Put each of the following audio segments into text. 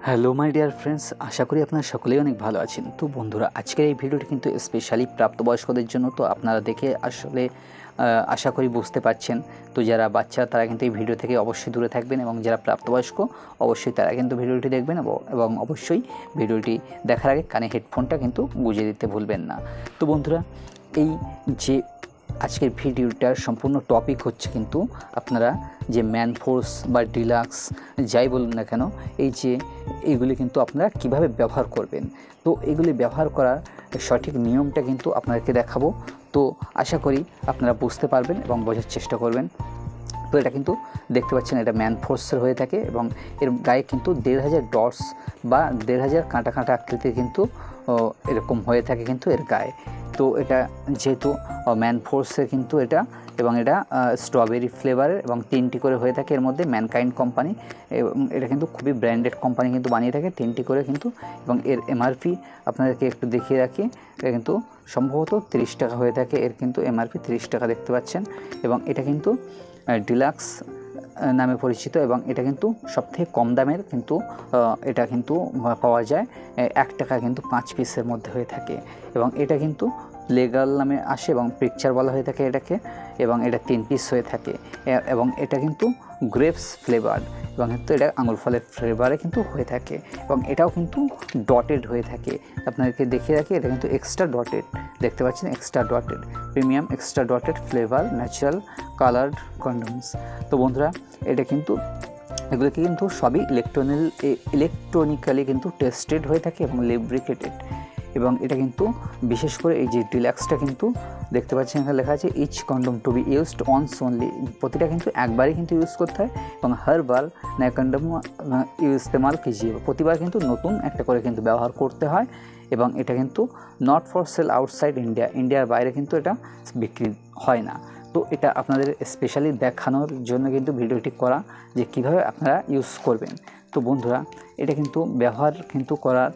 Hello my dear friends, আশা করি আপনারা সকলেই অনেক ভালো আছেন। তো বন্ধুরা, আজকের এই ভিডিওটি কিন্তু স্পেশালি প্রাপ্তবয়স্কদের জন্য। তো আপনারা দেখে আসলে আশা করি বুঝতে পারছেন। তো যারা বাচ্চা তারা কিন্তু এই ভিডিও থেকে অবশ্যই দূরে থাকবেন, এবং যারা প্রাপ্তবয়স্ক অবশ্যই তারা কিন্তু ভিডিওটি দেখবেন, এবং অবশ্যই ভিডিওটি দেখার আগে কানে হেডফোনটা কিন্তু গুঁজে দিতে ভুলবেন না। তো বন্ধুরা, এই যে আজকের ভিডিওটার সম্পূর্ণ টপিক হচ্ছে কিন্তু আপনারা যে ম্যান ফোর্স বা ডিলাক্স যাই বলুন না কেন, এইগুলি কিন্তু আপনারা কিভাবে ব্যবহার করবেন। তো এগুলি ব্যবহার করার সঠিক নিয়মটা কিন্তু আপনাদেরকে দেখাবো। তো আশা করি আপনারা বুঝতে পারবেন এবং বোঝার চেষ্টা করবেন। তো এটা কিন্তু দেখতে পাচ্ছেন, এটা ম্যান ফোর্সের হয়ে থাকে, এবং এর গায়ে কিন্তু 1500 ডটস বা 1500 কাঁটা কাঁটা আকৃতির কিন্তু এরকম হয়ে থাকে কিন্তু এর গায়ে। তো এটা যেহেতু ম্যান ফোর্সের কিন্তু এটা, এবং এটা স্ট্রবেরি ফ্লেভারের, এবং 3টি করে হয়ে থাকে এর মধ্যে। ম্যানকাইন্ড কোম্পানি, এবং এটা কিন্তু খুবই ব্র্যান্ডেড কোম্পানি কিন্তু বানিয়ে থাকে 3টি করে কিন্তু। এবং এর এমআরপি আপনাদেরকে একটু দেখিয়ে রাখি, এটা কিন্তু সম্ভবত 30 টাকা হয়ে থাকে। এর কিন্তু এমআরপি 30 টাকা দেখতে পাচ্ছেন, এবং এটা কিন্তু ডিলাক্স নামে পরিচিত, এবং এটা কিন্তু সবথেকে কম দামের কিন্তু এটা কিন্তু পাওয়া যায় 1 টাকা কিন্তু 5 পিসের মধ্যে হয়ে থাকে। এবং এটা কিন্তু লেগাল নামে আসে, এবং পিকচার বলা হয়ে থাকে এটাকে, এবং এটা 3 পিস হয়ে থাকে। এবং এটা কিন্তু গ্রেপস ফ্লেভার, এবং কিন্তু এটা আঙুর ফলের ফ্লেভারে কিন্তু হয়ে থাকে, এবং এটাও কিন্তু ডটেড হয়ে থাকে। আপনাদেরকে দেখিয়ে রাখি, এটা কিন্তু এক্সট্রা ডটেড দেখতে পাচ্ছেন, extra dotted premium extra dotted flavour natural coloured condoms. তো বন্ধুরা, এটা কিন্তু এগুলোকে কিন্তু সবই ইলেকট্রনিক্যালি কিন্তু টেস্টেড হয়ে থাকে এবং লিব্রিকেটেড। এবং এটা কিন্তু বিশেষ করে এই যে ডিলাক্সটা কিন্তু দেখতে পাচ্ছেন এখানে লেখা আছে each condom to be used once only. প্রতিটা কিন্তু একবারই কিন্তু ইউজ করতে হয়, এবং হর বার নয়া কন্ডম ইস্তেমাল কিজিয়ে, প্রতিবার কিন্তু নতুন একটা করে কিন্তু ব্যবহার করতে হয়। এবং এটা কিন্তু not for sale outside India, ইন্ডিয়ার বাইরে কিন্তু এটা বিক্রি হয় না। তো এটা আপনাদের স্পেশালি দেখানোর জন্য কিন্তু ভিডিওটি করা, যে কিভাবে আপনারা ইউজ করবেন। তো বন্ধুরা, এটা কিন্তু ব্যবহার কিন্তু করার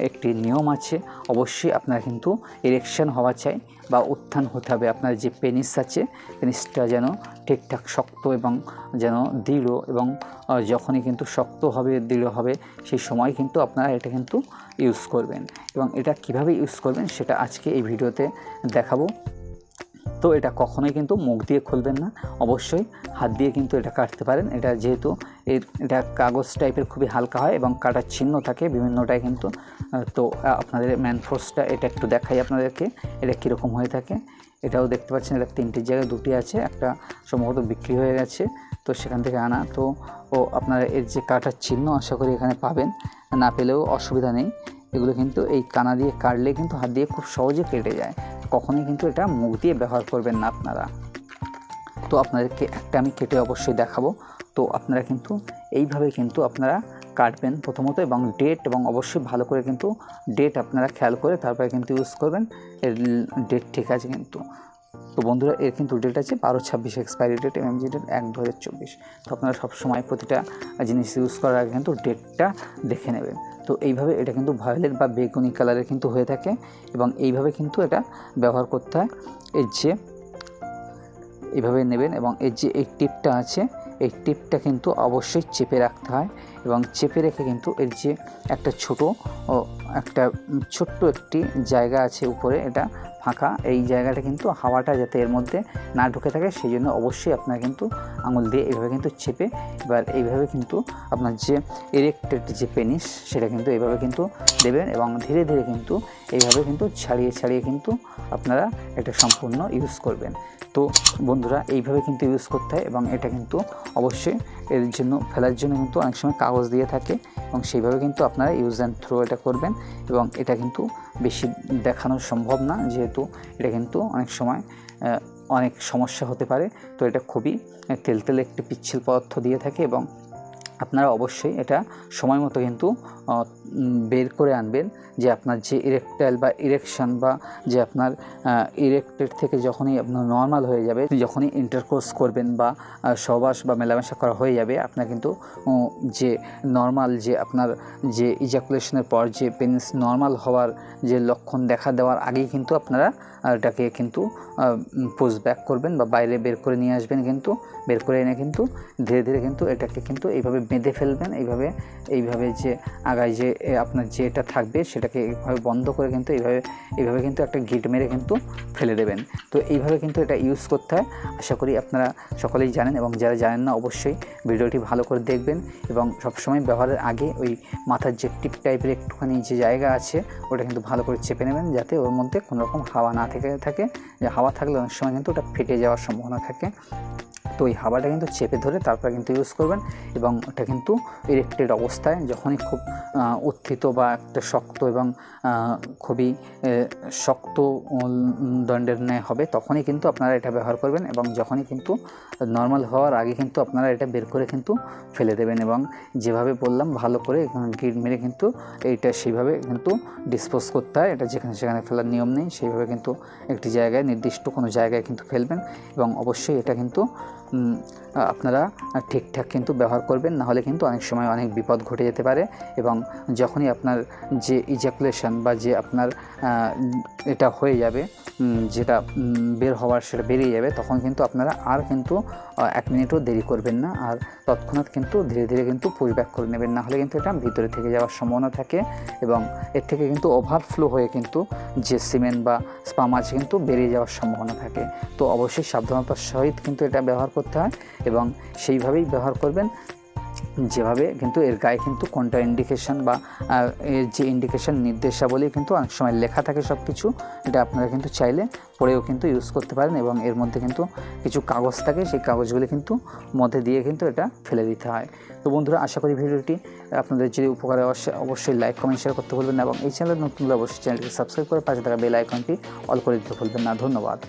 একটি নিয়ম আছে। অবশ্যই আপনারা কিন্তু ইরেকশন হওয়া চাই বা উত্থান হতে হবে। আপনার যে পেনিস আছে, পেনিসটা যেন ঠিকঠাক শক্ত এবং যেন দৃঢ়, এবং যখনই কিন্তু শক্ত হবে দৃঢ় হবে সেই সময় কিন্তু আপনারা এটা কিন্তু ইউজ করবেন। এবং এটা কিভাবে ইউজ করবেন সেটা আজকে এই ভিডিওতে দেখাবো। তো এটা কখনোই কিন্তু মুখ দিয়ে খুলবেন না, অবশ্যই হাত দিয়ে কিন্তু এটা কাটতে পারেন। এটা যেহেতু এটা কাগজ টাইপের খুবই হালকা হয়, এবং কাটার চিহ্ন থাকে বিভিন্নটাই কিন্তু। তো আপনাদের ম্যান ফোর্সটা এটা একটু দেখাই আপনাদেরকে, এটা কীরকম হয়ে থাকে। এটাও দেখতে পাচ্ছেন, এটা 3টির জায়গায় 2টি আছে, একটা সম্ভবত বিক্রি হয়ে গেছে, তো সেখান থেকে আনা। তো আপনারা এর যে কাটার চিহ্ন আশা করি এখানে পাবেন, না পেলেও অসুবিধা নেই। এগুলো কিন্তু এই কানা দিয়ে কাটলে কিন্তু হাত দিয়ে খুব সহজে কেটে যায়। কখনোই কিন্তু এটা মুখ দিয়ে ব্যবহার করবেন না আপনারা। তো আপনাদেরকে একটা আমি কেটে অবশ্যই দেখাবো। তো আপনারা কিন্তু এইভাবে কিন্তু আপনারা কাটবেন প্রথমত, এবং ডেট, এবং অবশ্যই ভালো করে কিন্তু ডেট আপনারা খেয়াল করে তারপরে কিন্তু ইউজ করবেন। এর ডেট ঠিক আছে কিন্তু। তো বন্ধুরা, এর কিন্তু ডেট আছে 12/26 এক্সপায়ারি ডেট, এমএমজি ডেট 1/2024। তো আপনারা সবসময় প্রতিটা জিনিস ইউজ করার আগে কিন্তু ডেটটা দেখে নেবেন। তো এইভাবে এটা কিন্তু ভায়োলেট বা বেগুনি কালারের কিন্তু হয়ে থাকে, এবং এইভাবে কিন্তু এটা ব্যবহার করতে হয়। এর যে এইভাবে নেবেন, এবং এর যে এই টিপটা আছে, এই টিপটা কিন্তু অবশ্যই চেপে রাখতে হয়, এবং চেপে রেখে কিন্তু এর যে একটা ছোট্ট একটি জায়গা আছে উপরে, এটা ফাঁকা, এই জায়গাটা কিন্তু হাওয়াটা যাতে এর মধ্যে না ঢুকে থাকে সেই জন্য অবশ্যই আপনারা কিন্তু আঙুল দিয়ে এইভাবে কিন্তু চেপে, এবার এইভাবে কিন্তু আপনার যে ইরেক্টেড যে পেনিস সেটা কিন্তু এইভাবে কিন্তু দেবেন, এবং ধীরে ধীরে কিন্তু এইভাবে কিন্তু ছাড়িয়ে ছাড়িয়ে কিন্তু আপনারা এটা সম্পূর্ণ ইউজ করবেন। তো বন্ধুরা, এইভাবে কিন্তু ইউজ করতে হয়, এবং এটা কিন্তু অবশ্যই এর জন্য ফেলার জন্য কিন্তু অনেক সময় কাগজ দিয়ে থাকে, এবং সেইভাবে কিন্তু আপনারা ইউজ অ্যান্ড থ্রো এটা করবেন। এবং এটা কিন্তু বেশি দেখানো সম্ভব না, যেহেতু এটা কিন্তু অনেক সময় অনেক সমস্যা হতে পারে। তো এটা খুবই তেলতেলে একটি পিচ্ছিল পদার্থ দিয়ে থাকে, এবং আপনারা অবশ্যই এটা সময় মতো কিন্তু বের করে আনবেন, যে আপনার যে ইরেকটাইল বা ইরেকশন, বা যে আপনার ইরেক্টেড থেকে যখনই আপনার নর্মাল হয়ে যাবে, যখনই ইন্টারকোর্স করবেন বা সহবাস বা মেলামেশা করা হয়ে যাবে, আপনার কিন্তু যে নর্মাল যে আপনার যে ইজাকুলেশনের পর যে পেনিস নর্মাল হওয়ার যে লক্ষণ দেখা দেওয়ার আগেই কিন্তু আপনারা এটাকে কিন্তু পুশ ব্যাক করবেন, বা বাইরে বের করে নিয়ে আসবেন। কিন্তু বের করে এনে কিন্তু ধীরে ধীরে কিন্তু এটাকে কিন্তু এইভাবে বেঁধে ফেলবেন এইভাবে যে আগায় যে আপনার যেটা থাকবে সেটাকে এইভাবে বন্ধ করে কিন্তু এইভাবে কিন্তু একটা গিট মেরে কিন্তু ফেলে দেবেন। তো এইভাবে কিন্তু এটা ইউজ করতে হয়। আশা করি আপনারা সকলেই জানেন, এবং যারা জানেন না অবশ্যই ভিডিওটি ভালো করে দেখবেন এবং সবসময় ব্যবহারের আগে ওই মাথার যে টিপ টাইপের একটুখানি যে জায়গা আছে ওটা কিন্তু ভালো করে চেপে নেবেন, যাতে ওর মধ্যে কোনো রকম হাওয়া না থাকে। যে হাওয়া থাকলে অনেক সময় কিন্তু ওটা ফেটে যাওয়ার সম্ভাবনা থাকে। তো ওই হাওয়াটা কিন্তু চেপে ধরে তারপরে কিন্তু ইউজ করবেন, এবং ওটা কিন্তু ইরেক্টেড অবস্থায় যখনই খুব উত্থিত বা একটা শক্ত এবং খুবই শক্ত দণ্ডের ন্যায় হবে তখনই কিন্তু আপনারা এটা ব্যবহার করবেন, এবং যখনই কিন্তু নর্মাল হওয়ার আগে কিন্তু আপনারা এটা বের করে কিন্তু ফেলে দেবেন, এবং যেভাবে বললাম ভালো করে গিট মেরে কিন্তু এইটা সেইভাবে কিন্তু ডিসপোজ করতে হয়। এটা যেখানে সেখানে ফেলার নিয়ম নেই, সেইভাবে কিন্তু একটি জায়গায় নির্দিষ্ট কোনো জায়গায় কিন্তু ফেলবেন, এবং অবশ্যই এটা কিন্তু আপনারা ঠিকঠাক কিন্তু ব্যবহার করবেন, নাহলে কিন্তু অনেক সময় অনেক বিপদ ঘটে যেতে পারে। এবং যখনই আপনার যে ইজাকুলেশন বা যে আপনার এটা হয়ে যাবে, যেটা বের হওয়ার সেটা বেরিয়ে যাবে, তখন কিন্তু আপনারা আর কিন্তু 1 মিনিটও দেরি করবেন না, আর তৎক্ষণাৎ কিন্তু ধীরে ধীরে কিন্তু পুশব্যাক করে নেবেন, নাহলে কিন্তু এটা ভিতরে থেকে যাওয়ার সম্ভাবনা থাকে, এবং এর থেকে কিন্তু ওভারফ্লো হয়ে কিন্তু যে সিমেন্ট বা স্পাম আছে কিন্তু বেরিয়ে যাওয়ার সম্ভাবনা থাকে। তো অবশ্যই সাবধানতার সহিত কিন্তু এটা ব্যবহার করতে হয়, এবং সেইভাবেই ব্যবহার করবেন যেভাবে কিন্তু এর গায়ে কিন্তু কোনটা ইন্ডিকেশন বা এর যে ইন্ডিকেশন নির্দেশাবলী কিন্তু অনেক সময় লেখা থাকে সব কিছু, এটা আপনারা কিন্তু চাইলে পড়েও কিন্তু ইউজ করতে পারেন, এবং এর মধ্যে কিন্তু কিছু কাগজ থাকে, সেই কাগজগুলি কিন্তু মধ্যে দিয়ে কিন্তু এটা ফেলে দিতে হয়। তো বন্ধুরা, আশা করি ভিডিওটি আপনাদের যদি উপকারে অবশ্যই লাইক কমেন্ট শেয়ার করতে ভুলবেন না, এবং এই চ্যানেল নতুন হলে অবশ্যই চ্যানেলটিকে সাবস্ক্রাইব করে পাশে থাকা বেল আইকনটি অল করে দিতে ভুলবেন না। ধন্যবাদ।